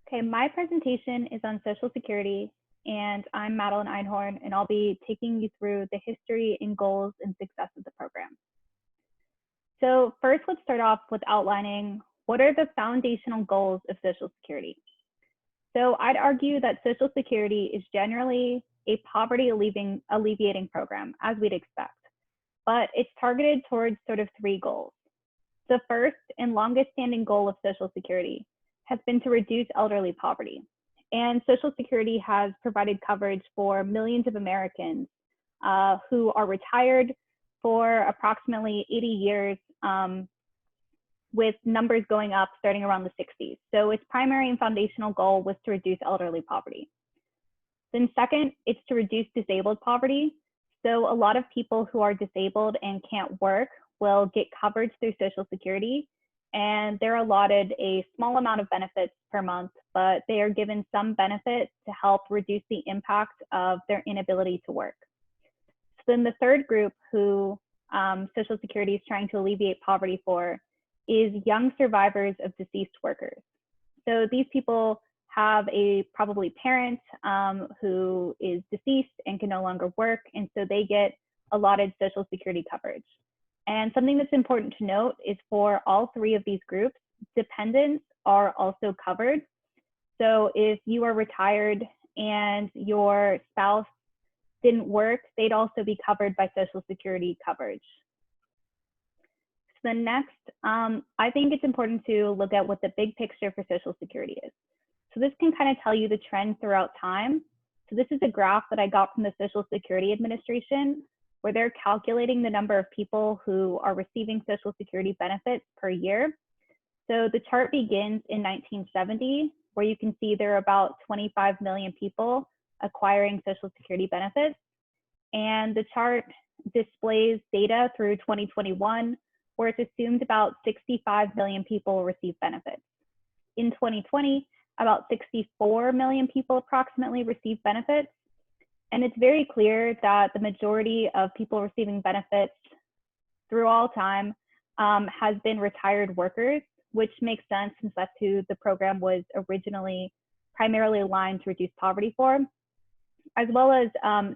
Okay, my presentation is on Social Security, and I'm Madeline Einhorn, and I'll be taking you through the history and goals and success of the program. So first, let's start off with outlining what are the foundational goals of Social Security. So I'd argue that Social Security is generally a poverty alleviating program, as we'd expect, but it's targeted towards sort of three goals. The first and longest standing goal of Social Security has been to reduce elderly poverty. And Social Security has provided coverage for millions of Americans who are retired for approximately 80 years, with numbers going up starting around the 60s. So its primary and foundational goal was to reduce elderly poverty. Then second, it's to reduce disabled poverty. So a lot of people who are disabled and can't work will get coverage through Social Security, and they're allotted a small amount of benefits per month, but they are given some benefit to help reduce the impact of their inability to work. So then the third group who Social Security is trying to alleviate poverty for is young survivors of deceased workers. So these people have a probably parent who is deceased and can no longer work, and so they get allotted Social Security coverage. And something that's important to note is for all three of these groups, dependents are also covered. So if you are retired and your spouse didn't work, they'd also be covered by Social Security coverage. So then next, I think it's important to look at what the big picture for Social Security is. So this can kind of tell you the trend throughout time. So this is a graph that I got from the Social Security Administration, where they're calculating the number of people who are receiving Social Security benefits per year. So the chart begins in 1970, where you can see there are about 25 million people acquiring Social Security benefits. And the chart displays data through 2021, where it's assumed about 65 million people will receive benefits. In 2020, about 64 million people approximately receive benefits. And it's very clear that the majority of people receiving benefits through all time has been retired workers, which makes sense since that's who the program was originally primarily aligned to reduce poverty for, as well as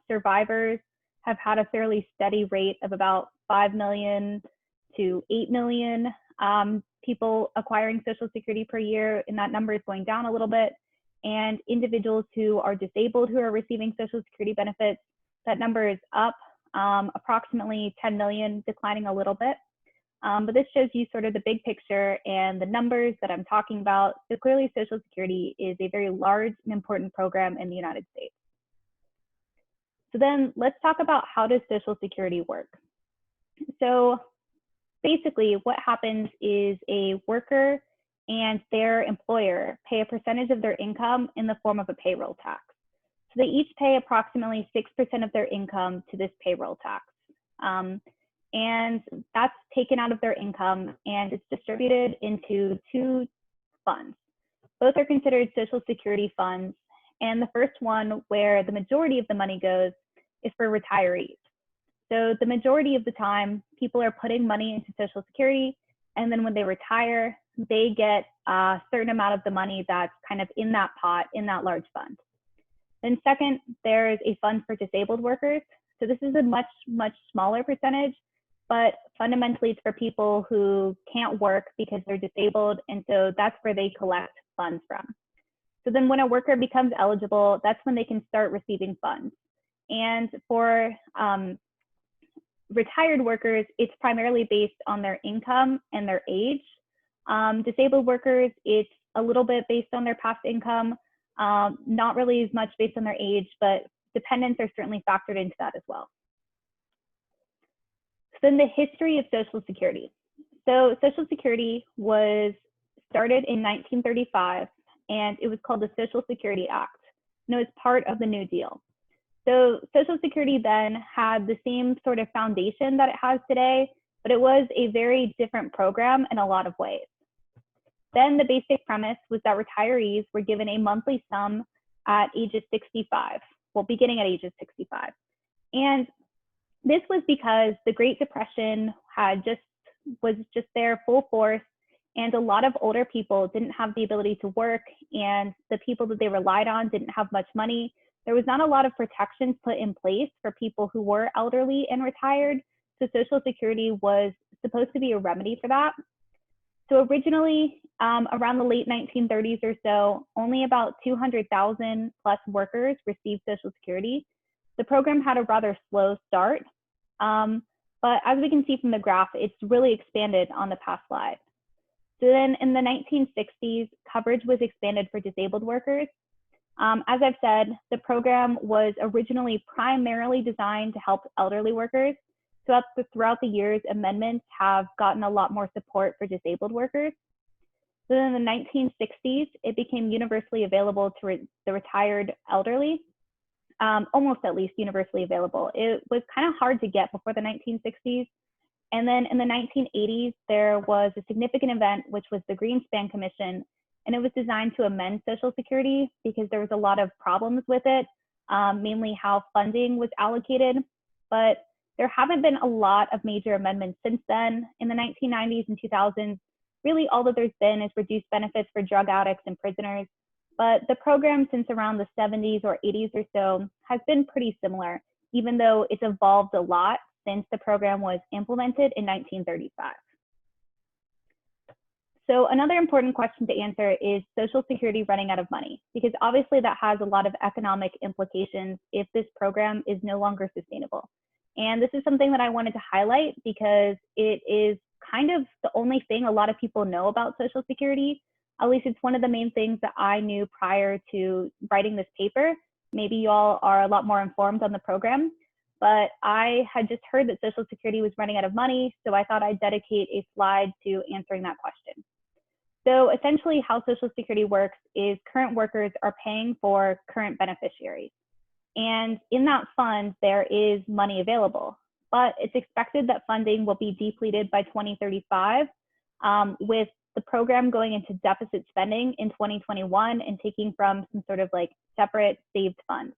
survivors have had a fairly steady rate of about 5 million to 8 million people acquiring Social Security per year, and that number is going down a little bit. And individuals who are disabled who are receiving Social Security benefits, that number is up approximately 10 million, declining a little bit. But this shows you sort of the big picture and the numbers that I'm talking about. So clearly Social Security is a very large and important program in the United States. So then let's talk about how does Social Security work. So basically what happens is a worker and their employer pay a percentage of their income in the form of a payroll tax. So they each pay approximately 6% of their income to this payroll tax. And that's taken out of their income and it's distributed into two funds. Both are considered Social Security funds. And the first one, where the majority of the money goes, is for retirees. So the majority of the time, people are putting money into Social Security, and then when they retire, they get a certain amount of the money that's kind of in that pot, in that large fund. Then second, there's a fund for disabled workers. So this is a much, much smaller percentage, but fundamentally it's for people who can't work because they're disabled, and so that's where they collect funds from. So then when a worker becomes eligible, that's when they can start receiving funds. And for retired workers, it's primarily based on their income and their age. Disabled workers, it's a little bit based on their past income, not really as much based on their age, but dependents are certainly factored into that as well. So then the history of Social Security. So Social Security was started in 1935, and it was called the Social Security Act, and it was part of the New Deal. So Social Security then had the same sort of foundation that it has today, but it was a very different program in a lot of ways. Then the basic premise was that retirees were given a monthly sum at ages 65, well, beginning at ages 65. And this was because the Great Depression was just there full force, and a lot of older people didn't have the ability to work, and the people that they relied on didn't have much money. There was not a lot of protections put in place for people who were elderly and retired, so Social Security was supposed to be a remedy for that. So originally, around the late 1930s or so, only about 200,000 plus workers received Social Security. The program had a rather slow start, but as we can see from the graph, it's really expanded on the past slide. So then in the 1960s, coverage was expanded for disabled workers. As I've said, the program was originally primarily designed to help elderly workers. So throughout the years, amendments have gotten a lot more support for disabled workers. So then in the 1960s, it became universally available to the retired elderly, almost at least universally available. It was kind of hard to get before the 1960s. And then in the 1980s, there was a significant event, which was the Greenspan Commission, and it was designed to amend Social Security because there was a lot of problems with it, mainly how funding was allocated. But there haven't been a lot of major amendments since then. In the 1990s and 2000s, really all that there's been is reduced benefits for drug addicts and prisoners. But the program since around the 70s or 80s or so has been pretty similar, even though it's evolved a lot since the program was implemented in 1935. So another important question to answer is Social Security running out of money? Because obviously that has a lot of economic implications if this program is no longer sustainable. And this is something that I wanted to highlight because it is kind of the only thing a lot of people know about Social Security. At least it's one of the main things that I knew prior to writing this paper. Maybe you all are a lot more informed on the program, but I had just heard that Social Security was running out of money, so I thought I'd dedicate a slide to answering that question. So essentially how Social Security works is current workers are paying for current beneficiaries. And in that fund, there is money available, but it's expected that funding will be depleted by 2035, with the program going into deficit spending in 2021 and taking from some sort of like separate saved funds.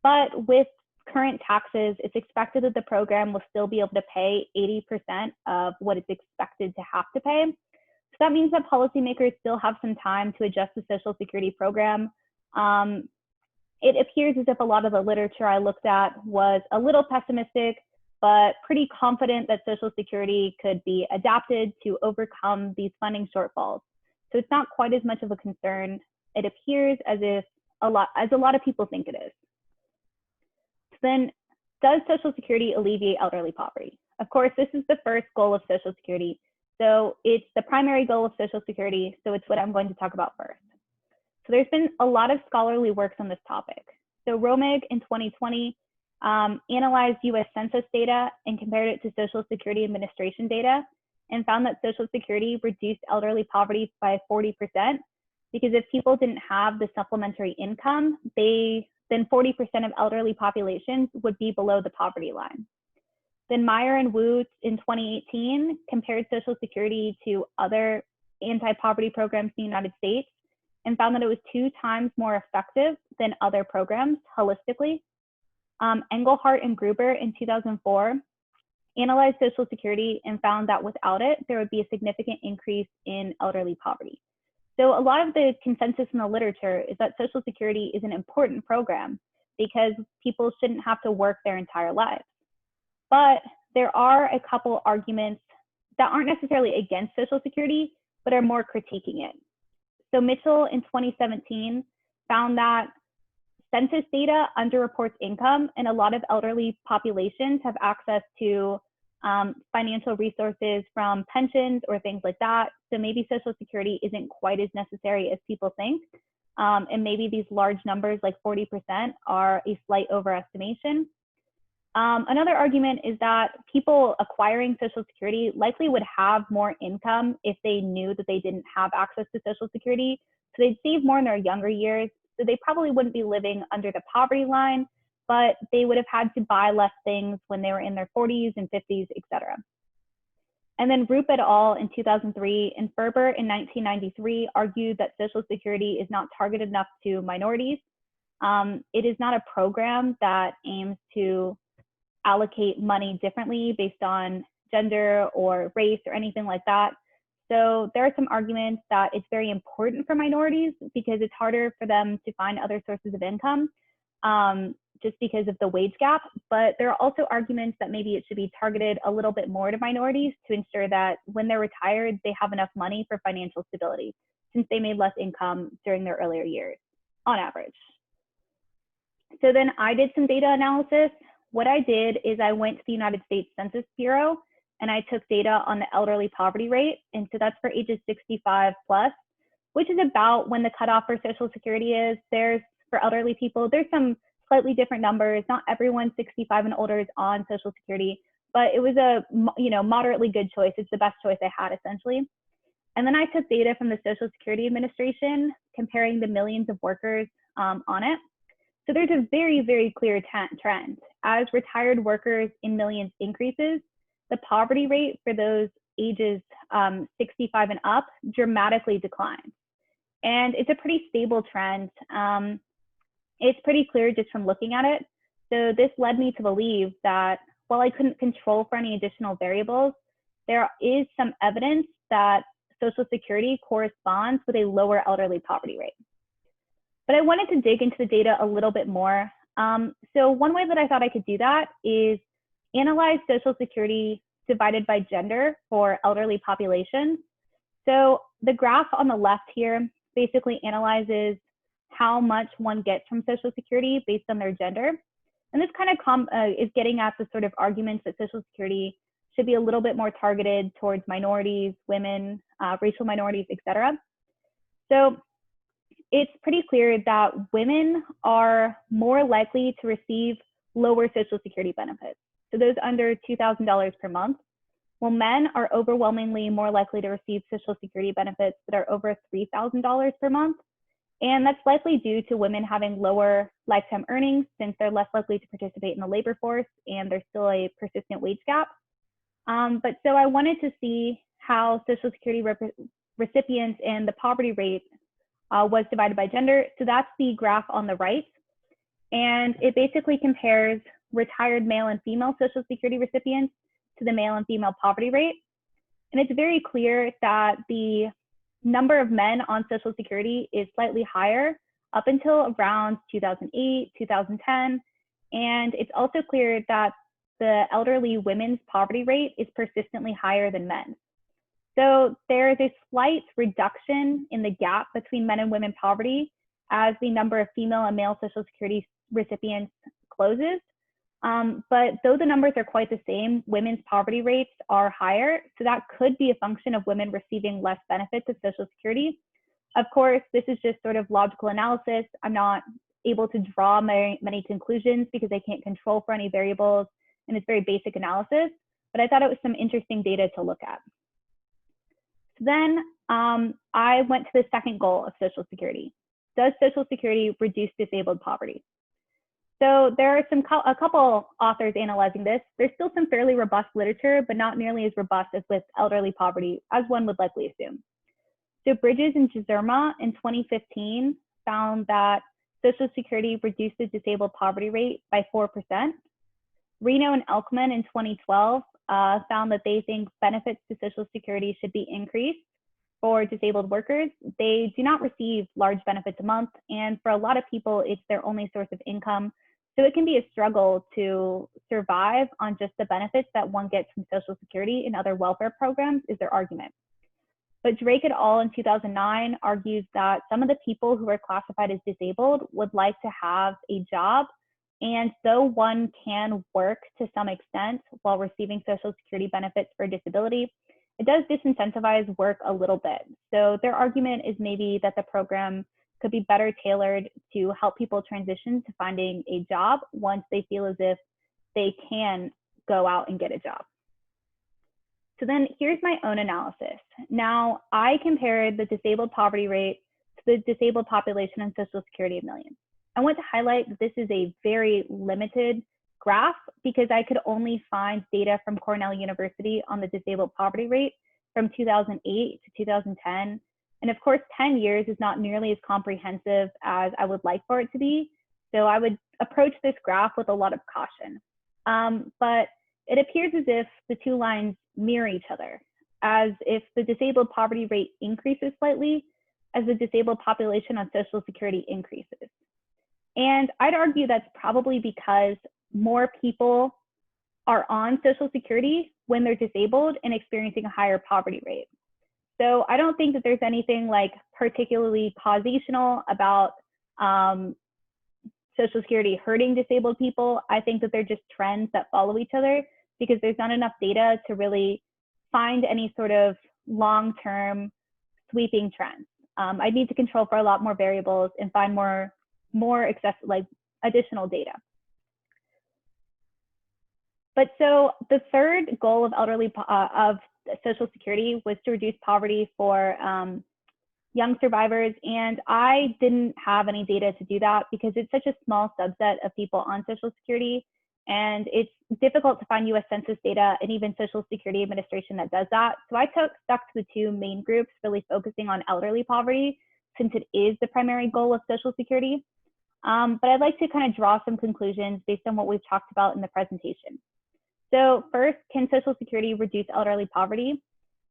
But with current taxes, it's expected that the program will still be able to pay 80% of what it's expected to have to pay. So that means that policymakers still have some time to adjust the Social Security program. It appears as if a lot of the literature I looked at was a little pessimistic, but pretty confident that Social Security could be adapted to overcome these funding shortfalls. So it's not quite as much of a concern. It appears as if a lot of people think it is. So then, does Social Security alleviate elderly poverty? Of course, this is the first goal of Social Security. So it's the primary goal of Social Security, so it's what I'm going to talk about first. So there's been a lot of scholarly works on this topic. So Romig in 2020 analyzed US Census data and compared it to Social Security Administration data and found that Social Security reduced elderly poverty by 40%, because if people didn't have the supplementary income, then 40% of elderly populations would be below the poverty line. Then Meyer and Wu in 2018 compared Social Security to other anti-poverty programs in the United States and found that it was 2 times more effective than other programs holistically. Engelhardt and Gruber in 2004 analyzed Social Security and found that without it, there would be a significant increase in elderly poverty. So a lot of the consensus in the literature is that Social Security is an important program because people shouldn't have to work their entire lives. But there are a couple arguments that aren't necessarily against Social Security, but are more critiquing it. So Mitchell in 2017 found that census data underreports income, and a lot of elderly populations have access to financial resources from pensions or things like that. So maybe Social Security isn't quite as necessary as people think. And maybe these large numbers like 40% are a slight overestimation. Another argument is that people acquiring Social Security likely would have more income if they knew that they didn't have access to Social Security. So they'd save more in their younger years. So they probably wouldn't be living under the poverty line, but they would have had to buy less things when they were in their 40s and 50s, et cetera. And then Roop et al. In 2003 and Ferber in 1993 argued that Social Security is not targeted enough to minorities. It is not a program that aims to allocate money differently based on gender or race or anything like that. So there are some arguments that it's very important for minorities because it's harder for them to find other sources of income just because of the wage gap. But there are also arguments that maybe it should be targeted a little bit more to minorities to ensure that when they're retired, they have enough money for financial stability since they made less income during their earlier years on average. So then I did some data analysis. What I did is I went to the United States Census Bureau and I took data on the elderly poverty rate. And so that's for ages 65 plus, which is about when the cutoff for Social Security is. There's, for elderly people, there's some slightly different numbers. Not everyone 65 and older is on Social Security, but it was a moderately good choice. It's the best choice I had essentially. And then I took data from the Social Security Administration, comparing the millions of workers on it. So there's a very, very clear trend. As retired workers in millions increases, the poverty rate for those ages 65 and up dramatically declines. And it's a pretty stable trend. It's pretty clear just from looking at it. So this led me to believe that while I couldn't control for any additional variables, there is some evidence that Social Security corresponds with a lower elderly poverty rate. But I wanted to dig into the data a little bit more. So one way that I thought I could do that is analyze Social Security divided by gender for elderly populations. So the graph on the left here basically analyzes how much one gets from Social Security based on their gender. And this kind of is getting at the sort of arguments that Social Security should be a little bit more targeted towards minorities, women, racial minorities, et cetera. So it's pretty clear that women are more likely to receive lower Social Security benefits. So those under $2,000 per month, while men are overwhelmingly more likely to receive Social Security benefits that are over $3,000 per month. And that's likely due to women having lower lifetime earnings since they're less likely to participate in the labor force and there's still a persistent wage gap. But so I wanted to see how Social Security recipients and the poverty rate was divided by gender. So that's the graph on the right. And it basically compares retired male and female Social Security recipients to the male and female poverty rate. And it's very clear that the number of men on Social Security is slightly higher up until around 2008, 2010. And it's also clear that the elderly women's poverty rate is persistently higher than men's. So there is a slight reduction in the gap between men and women poverty as the number of female and male Social Security recipients closes. But though the numbers are quite the same, women's poverty rates are higher. So that could be a function of women receiving less benefits of Social Security. Of course, this is just sort of logical analysis. I'm not able to draw many conclusions because I can't control for any variables, and it's very basic analysis. But I thought it was some interesting data to look at. So then I went to the second goal of Social Security. Does Social Security reduce disabled poverty? So there are a couple authors analyzing this. There's still some fairly robust literature, but not nearly as robust as with elderly poverty, as one would likely assume. So Bridges and Jazerma in 2015 found that Social Security reduced the disabled poverty rate by 4%. Reno and Elkman in 2012 found that they think benefits to Social Security should be increased for disabled workers. They do not receive large benefits a month, and for a lot of people, it's their only source of income. So it can be a struggle to survive on just the benefits that one gets from Social Security and other welfare programs is their argument. But Drake et al. In 2009 argues that some of the people who are classified as disabled would like to have a job. And though one can work to some extent while receiving Social Security benefits for disability, it does disincentivize work a little bit. So their argument is maybe that the program could be better tailored to help people transition to finding a job once they feel as if they can go out and get a job. So then here's my own analysis. Now, I compared the disabled poverty rate to the disabled population in Social Security of millions. I want to highlight that this is a very limited graph because I could only find data from Cornell University on the disabled poverty rate from 2008 to 2010. And of course, 10 years is not nearly as comprehensive as I would like for it to be. So I would approach this graph with a lot of caution. But it appears as if the two lines mirror each other. as if the disabled poverty rate increases slightly as the disabled population on Social Security increases. And I'd argue that's probably because more people are on Social Security when they're disabled and experiencing a higher poverty rate. So I don't think that there's anything like particularly causational about Social Security hurting disabled people. I think that they're just trends that follow each other because there's not enough data to really find any sort of long-term sweeping trends. I need to control for a lot more variables and find more additional data. But so the third goal of Social Security was to reduce poverty for young survivors, and I didn't have any data to do that because it's such a small subset of people on Social Security, and it's difficult to find US Census data and even Social Security Administration that does that. So I stuck to the two main groups, really focusing on elderly poverty, since it is the primary goal of Social Security. But I'd like to kind of draw some conclusions based on what we've talked about in the presentation. So first, can Social Security reduce elderly poverty?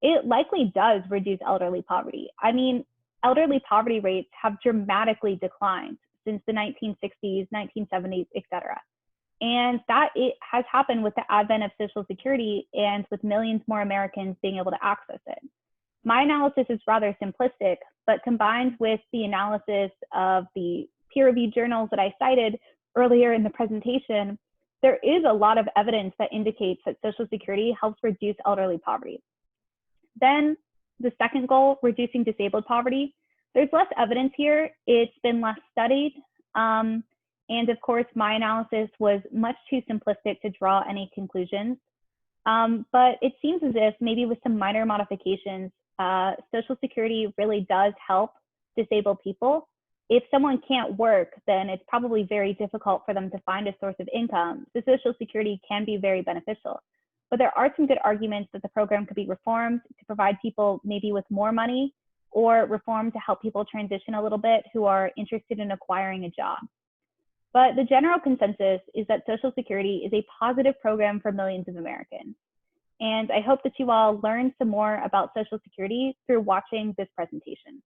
It likely does reduce elderly poverty. I mean, elderly poverty rates have dramatically declined since the 1960s, 1970s, et cetera. And that it has happened with the advent of Social Security and with millions more Americans being able to access it. My analysis is rather simplistic, but combined with the analysis of the peer-reviewed journals that I cited earlier in the presentation, there is a lot of evidence that indicates that Social Security helps reduce elderly poverty. Then the second goal, reducing disabled poverty. There's less evidence here. It's been less studied. And of course, my analysis was much too simplistic to draw any conclusions. But it seems as if maybe with some minor modifications, Social Security really does help disabled people. If someone can't work, then it's probably very difficult for them to find a source of income. So Social Security can be very beneficial. But there are some good arguments that the program could be reformed to provide people maybe with more money, or reformed to help people transition a little bit who are interested in acquiring a job. But the general consensus is that Social Security is a positive program for millions of Americans. And I hope that you all learn some more about Social Security through watching this presentation.